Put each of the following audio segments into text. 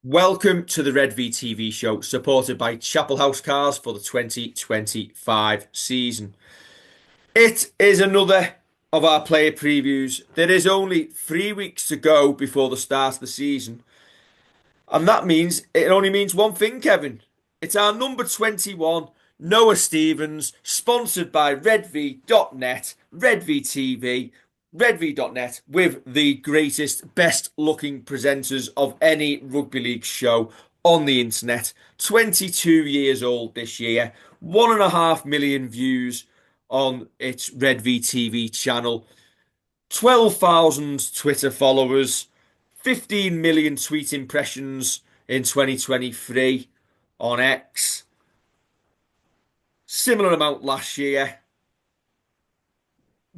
Welcome to the Red V TV show, supported by Chapel House Cars for the 2025 season. It is another of our player previews. There is only 3 weeks to go before the start of the season, and that means it only means one thing, Kevin. It's our number 21, Noah Stevens, sponsored by redv.net, redvtv, redv.net, with the greatest, best looking presenters of any rugby league show on the internet. 22 years old this year, 1.5 million views on its Red V TV channel, 12,000 Twitter followers, 15 million tweet impressions in 2023 on X, similar amount last year.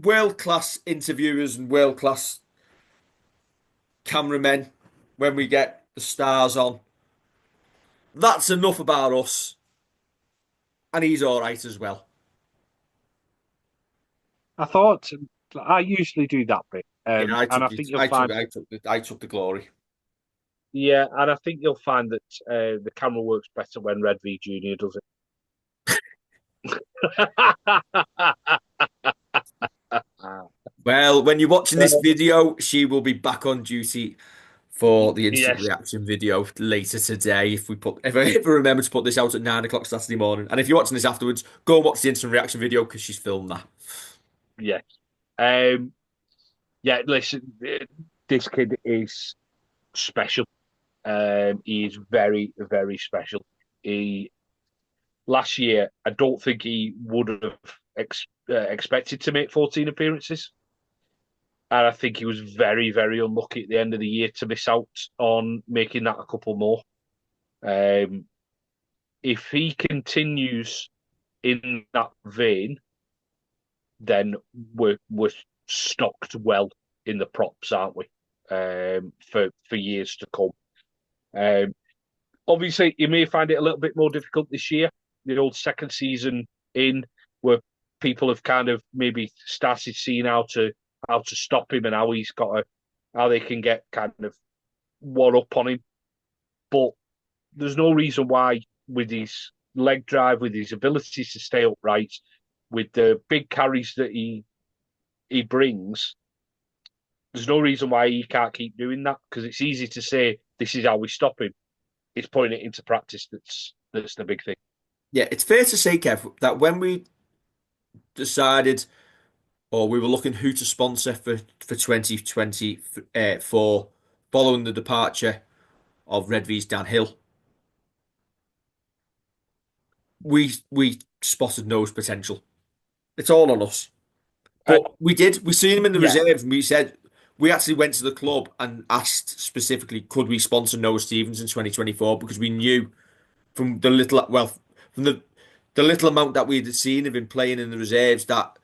World class interviewers and world class cameramen when we get the stars on. That's enough about us, and he's all right as well. I thought I usually do that bit, Yeah, and I think you'll find, I took the glory. yeah, and I think you'll find that the camera works better when Red V Junior does it. Well, when you're watching this video, she will be back on duty for the instant Yes, reaction video later today. If I remember to put this out at 9 o'clock Saturday morning, and if you're watching this afterwards, go and watch the instant reaction video because she's filmed that. yes, um, yeah. Listen, this kid is special. He is very, very special. He Last year, I don't think he would have expected to make 14 appearances. And I think he was very, very unlucky at the end of the year to miss out on making that a couple more. Um, if he continues in that vein, then we're stocked well in the props, aren't we? For years to come. Um, Obviously, you may find it a little bit more difficult this year. The old second season in, where people have kind of maybe started seeing how to stop him and how they can get kind of one up on him. But there's no reason why, with his leg drive, with his abilities to stay upright, with the big carries that he brings, there's no reason why he can't keep doing that. Because it's easy to say this is how we stop him. It's putting it into practice that's the big thing. Yeah, it's fair to say, Kev, that when we decided or we were looking who to sponsor for 2024 following the departure of Red V's Dan Hill, we spotted Noah's potential. It's all on us. Uh, But we did. We seen him in the yeah, reserves, and we said we actually went to the club and asked specifically, could we sponsor Noah Stevens in 2024? Because we knew from from the little amount that we'd seen of him playing in the reserves that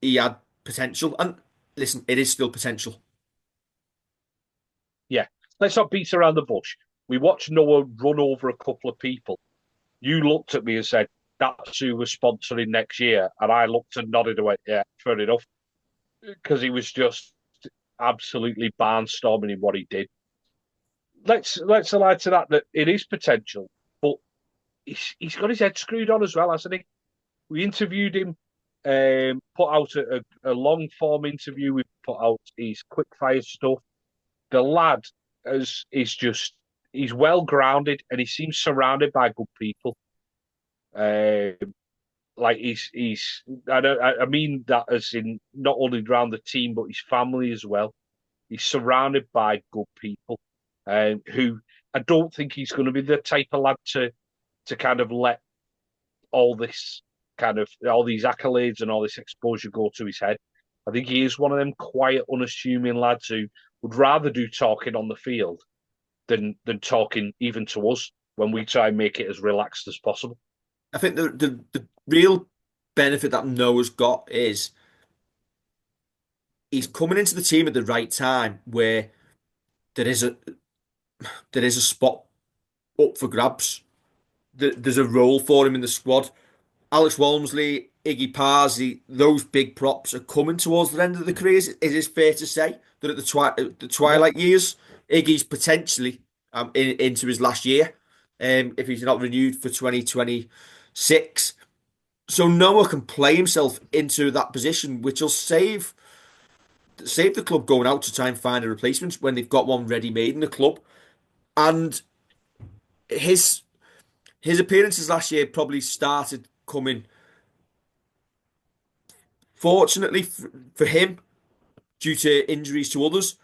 he had potential. And listen, it is still potential. yeah. Let's not beat around the bush. We watched Noah run over a couple of people. You looked at me and said, "That's who we're sponsoring next year," and I looked and nodded away. Yeah, fair enough, because he was just absolutely barnstorming in what he did. Let's allow to that it is potential, but he's got his head screwed on as well, hasn't he? We interviewed him, put out a long form interview. We put out his quick fire stuff. The lad is just he's well grounded and he seems surrounded by good people. Um, like he's I mean that as in not only around the team but his family as well. He's surrounded by good people, who I don't think he's going to be the type of lad to kind of let all this all these accolades and all this exposure go to his head. I think he is one of them quiet, unassuming lads who would rather do talking on the field than talking even to us when we try and make it as relaxed as possible. I think the real benefit that Noah's got is he's coming into the team at the right time where there is a there is a spot up for grabs. There's a role for him in the squad. Alex Walmsley, Iggy Parsley, those big props are coming towards the end of the careers. It is fair to say that at the Yeah, twilight years, Iggy's potentially, into his last year, if he's not renewed for 2026. So Noah can play himself into that position, which will save the club going out to try and find a replacement when they've got one ready made in the club. And his his appearances last year probably started coming, fortunately for him, due to injuries to others.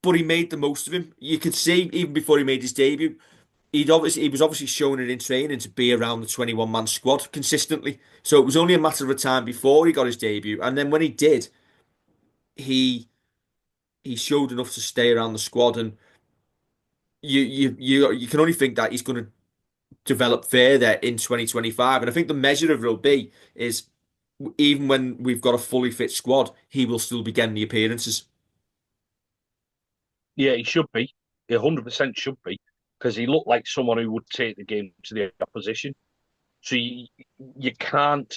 But he made the most of him. You could see even before he made his debut, he was obviously showing it in training to be around the 21 man squad consistently. So it was only a matter of time before he got his debut, and then when he did, he he showed enough to stay around the squad. And you can only think that he's going to develop further in 2025. And I think the measure of it will be is even when we've got a fully fit squad, he will still be getting the appearances. Yeah, he should be. He 100% should be because he looked like someone who would take the game to the opposition. So you can't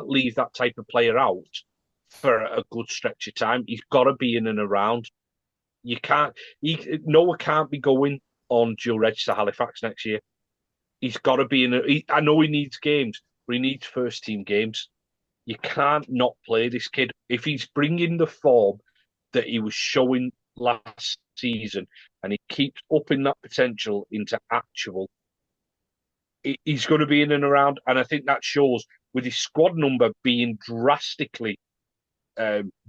leave that type of player out for a good stretch of time. He's got to be in and around. You can't. Noah can't be going on dual reg to Halifax next year. He's got to be in. I know he needs games, but he needs first team games. You can't not play this kid if he's bringing the form that he was showing last season, and he keeps upping that potential into actual. He's going to be in and around, and I think that shows with his squad number being drastically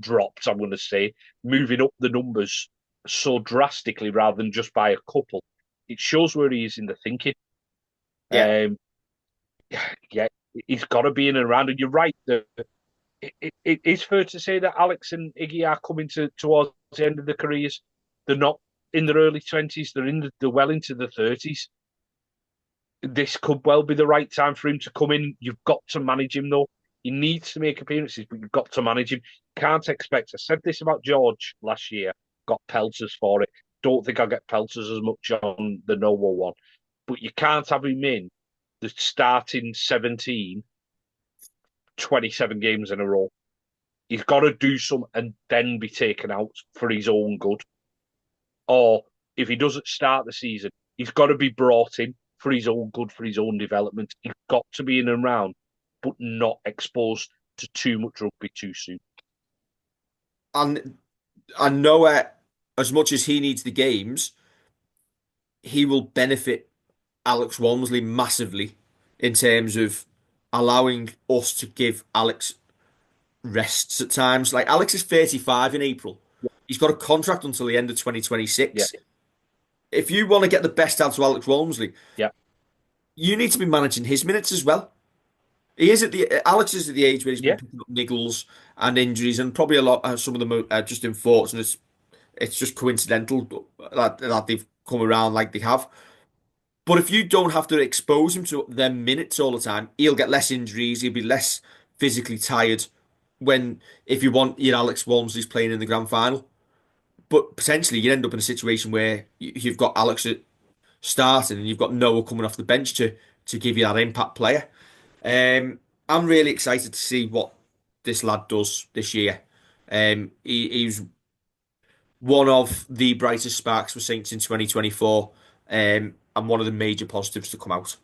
dropped. I'm going to say moving up the numbers so drastically rather than just by a couple. It shows where he is in the thinking. Yeah. Um, yeah, he's got to be in and around. And you're right. It is fair to say that Alex and Iggy are coming towards the end of their careers. They're not in their early 20s. They're well into the 30s. This could well be the right time for him to come in. You've got to manage him though. He needs to make appearances, but you've got to manage him. Can't expect. I said this about George last year. Got pelters for it. Don't think I'll get pelters as much on the Noah one. But you can't have him in the starting 17, 27 games in a row. He's got to do some and then be taken out for his own good. Or if he doesn't start the season, he's got to be brought in for his own good, for his own development. He's got to be in and around, but not exposed to too much rugby too soon. And I know as much as he needs the games, he will benefit Alex Walmsley massively in terms of allowing us to give Alex rests at times. Like Alex is 35 in April. He's got a contract until the end of Yeah, 2026. If you want to get the best out of Alex Walmsley, yeah, you need to be managing his minutes as well. He is at the Alex is at the age where he's been yeah, picking up niggles and injuries, and probably a lot. Some of them are just unfortunate. It's just coincidental that they've come around like they have. But if you don't have to expose him to them minutes all the time, he'll get less injuries. He'll be less physically tired when if you want your Alex Walmsley's playing in the grand final. But potentially you end up in a situation where you've got Alex starting and you've got Noah coming off the bench to give you that impact player. I'm really excited to see what this lad does this year. He's one of the brightest sparks for Saints in 2024, and one of the major positives to come out.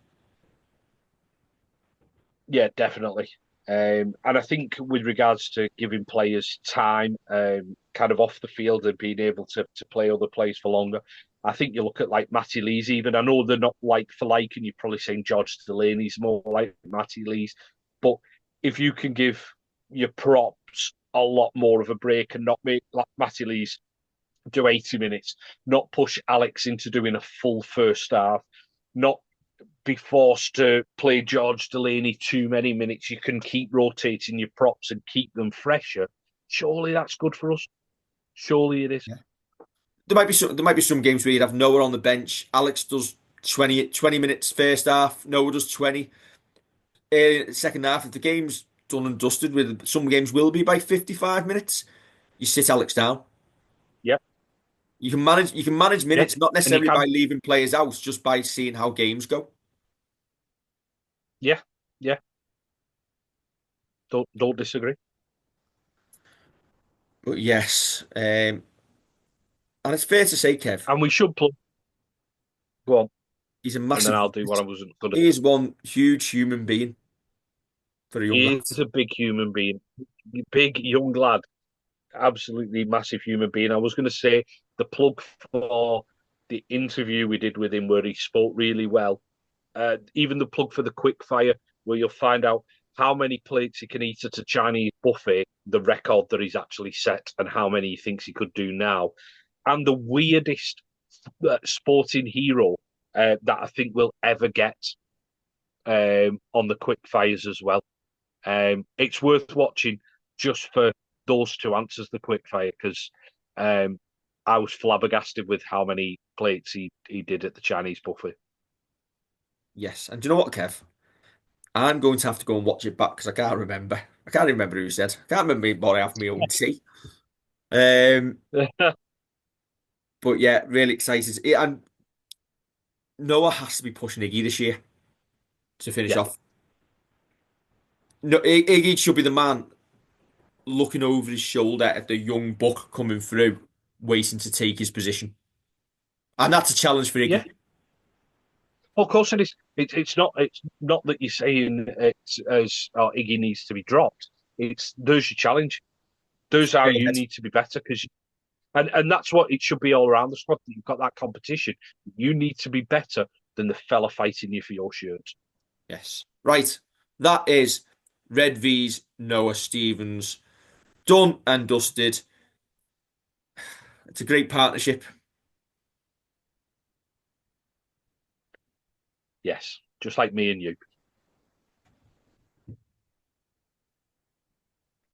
yeah, definitely. And I think with regards to giving players time, kind of off the field and being able to play other players for longer, I think you look at like Matty Lees even. I know they're not like for like, and you're probably saying George Delaney's more like Matty Lees. But if you can give your props a lot more of a break and not make like Matty Lees do 80 minutes, not push Alex into doing a full first half, not be forced to play George Delaney too many minutes. You can keep rotating your props and keep them fresher. Surely that's good for us. Surely it is. Yeah. There might be some games where you'd have Noah on the bench. Alex does 20 minutes first half. Noah does 20. Second half, if the game's done and dusted, with some games will be by 55 minutes, you sit Alex down. Yeah, You can manage yeah, minutes, not and you necessarily by can. leaving players out, just by seeing how games go. Yeah, yeah. Don't disagree. But yes, and it's fair to say, Kev, And we should play. Go on, He's a and then massive I'll do what unit. I wasn't going to. He is one huge human being for a young lad. He is a big human being, big young lad, absolutely massive human being. I was going to say the plug for the interview we did with him, where he spoke really well. Even the plug for the quick fire, where you'll find out how many plates he can eat at a Chinese buffet, the record that he's actually set, and how many he thinks he could do now. And the weirdest sporting hero that I think we'll ever get on the quick fires as well. It's worth watching just for those two answers, the quick fire, because I was flabbergasted with how many plates he did at the Chinese buffet. Yes, and do you know what, Kev? I'm going to have to go and watch it back because I can't remember. I can't remember who said. I can't remember what I have my own tea. Um, but yeah, really excited. And Noah has to be pushing Iggy this year to finish Yeah, off. No, Iggy should be the man looking over his shoulder at the young buck coming through, waiting to take his position. And that's a challenge for yeah. Iggy. Of course it is. It's not. It's not that you're saying it's as oh, Iggy needs to be dropped. It's there's your challenge. There's how Straight you ahead. need to be better because and that's what it should be all around the squad. You've got that competition. You need to be better than the fella fighting you for your shirt. Yes. Right. That is Red V's Noah Stevens. Done and dusted. It's a great partnership. Yes, just like me and you.